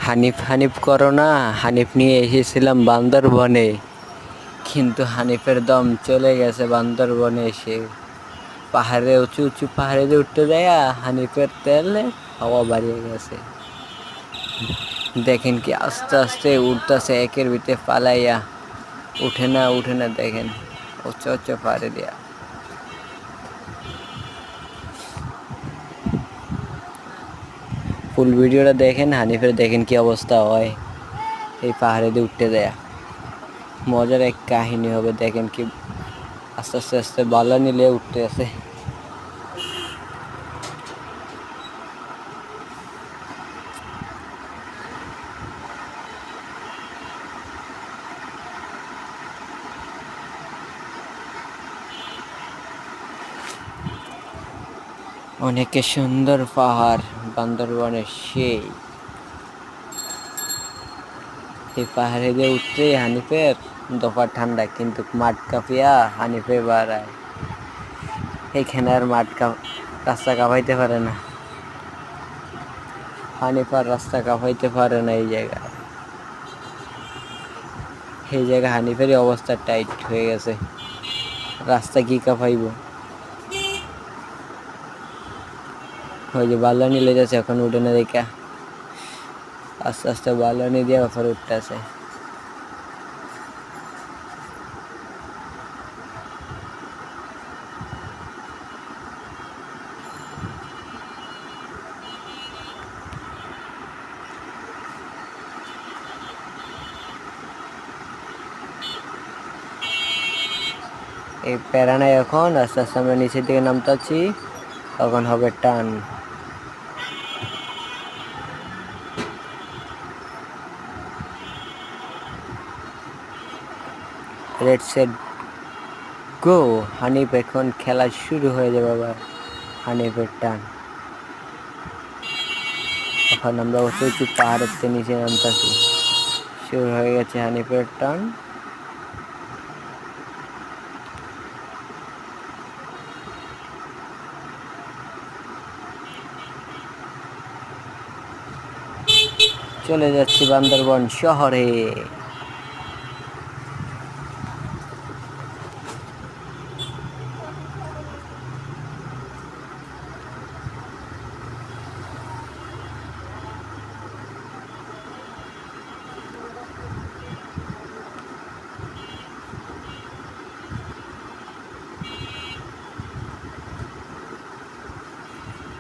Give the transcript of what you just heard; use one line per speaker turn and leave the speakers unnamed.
হানিফ হানিফ করো না, হানিফ নিয়ে এসেছিলাম বান্দরবনে, কিন্তু হানিফের দম চলে গেছে বান্দরবনে এসে। পাহাড়ে উঁচু উঁচু পাহাড়ে যে উঠতে যায়, হানিফের তেলে হাওয়া বাড়িয়ে গেছে। দেখেন কি আস্তে আস্তে উঠতেছে একের ভিতরে পালাইয়া, উঠে না উঠে না, দেখেন উচ্চ উচ্চ পাহাড়ে দিয়া। ফুল ভিডিওটা দেখেন, হানিফের দেখেন কি অবস্থা হয় এই পাহাড়ে দিয়ে উঠতে দেয়া। মজার এক কাহিনী হবে, দেখেন কি আস্তে আস্তে আস্তে বালা নিলে উঠতে আছে। অনেকে সুন্দর পাহাড় বান্দরবনের সেই। এই পাহাড়ে দিয়ে উঠতে হানিফের দফা ঠান্ডা, কিন্তু মাঠ কাঁপিয়া হানিফে বাড়ায়। এইখানে আর রাস্তা কাঁপাইতে পারে না, হানিফার রাস্তা কাঁপাইতে পারে না এই জায়গায়। এই জায়গায় হানিফেরই অবস্থা টাইট হয়ে গেছে, রাস্তা কি কাঁপাইব। ওই যে বাল্লা নিলে যাচ্ছে, এখন উঠে না দেখা আস্তে আস্তে বাল্লা নিয়ে দিয়ে ওপরে উঠতে আছে। এই প্যারানায় এখন আস্তে আস্তে আমরা নিচের দিকে নামতাছি, তখন হবে টান। রেড সেট গো, হানিফ এখন খেলা শুরু হয়ে যাবে আবার। হানিফের টান, এখন আমরা উঁচু উঁচু পাহাড়ের নিচে নামতাছি, শুরু হয়ে গেছে হানিফের টান। চলে যাচ্ছি বান্দরবন শহরে।